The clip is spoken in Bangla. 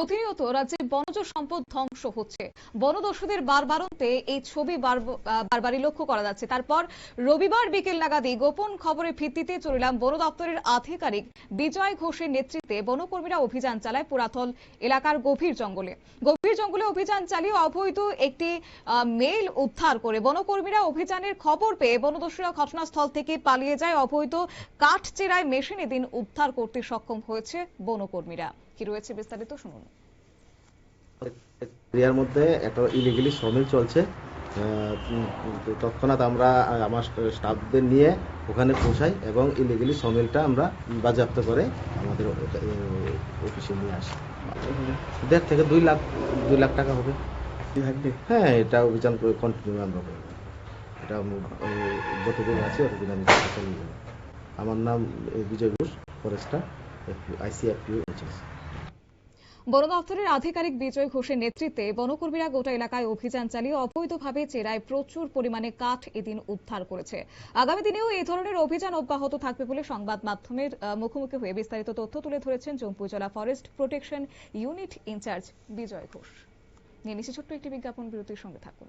প্রতিনিয়ত রাজ্যে বনজ সম্পদ ধ্বংস হচ্ছে। বনদস্যুদের বারবারন্তে এই ছবি বারবারই লক্ষ্য করা যাচ্ছে। তারপর রবিবার বিকেল নাগাদই গোপন খবরের ভিত্তিতে চলিলাম বন দপ্তরের আধিকারিক বিজয় ঘোষের নেতৃত্বে বনকর্মীরা অভিযান চালায় পুরাতল এলাকার গভীর জঙ্গলে অভিযান চালিয়ে অবৈধ একটি মেইল উদ্ধার করে বনকর্মীরা অভিযানের খবর পেয়ে বনদস্যুরা ঘটনাস্থল থেকে পালিয়ে যায়। অবৈধ কাঠ চেরাই মেশিন এদিন উদ্ধার করতে সক্ষম হয়েছে বনকর্মীরা। কি রয়েছে বিস্তারিত শুনুন। এরিয়ার মধ্যে একটা ইলিগালি সমিল চলছে। তৎক্ষণাৎ আমরা আমার স্টাফদের নিয়ে ওখানে পৌঁছাই এবং ইলিগালি সমিলটা আমরা বাজেয়াপ্ত করে আমাদের অফিসে নিয়ে আসি। 1.5 থেকে 2 লাখ টাকা হবে। হ্যাঁ, এটা অভিযান কন্টিনিউ আমরা করব। এটা যতদিন আছে ততদিন আমি চালিয়ে যাব। আমার নাম বিজয় ঘোষ, ফরেস্টার, ICFTO HS। বন দপ্তরের আধিকারিক বিজয় ঘোষের নেতৃত্বে বনকর্মীরা গোটা এলাকায় অভিযান চালিয়ে অবৈধভাবে চেরায় প্রচুর পরিমাণে কাঠ এদিন উদ্ধার করেছে। আগামী দিনেও এই ধরনের অভিযান অব্যাহত থাকবে বলে সংবাদ মাধ্যমের মুখোমুখি হয়ে বিস্তারিত তথ্য তুলে ধরেছেন জম্পু জেলা ফরেস্ট প্রোটেকশন ইউনিট ইনচার্জ বিজয় ঘোষ। নিয়ে নিচ্ছি ছোট্ট একটি বিজ্ঞাপন বিরতির সঙ্গে থাকুন।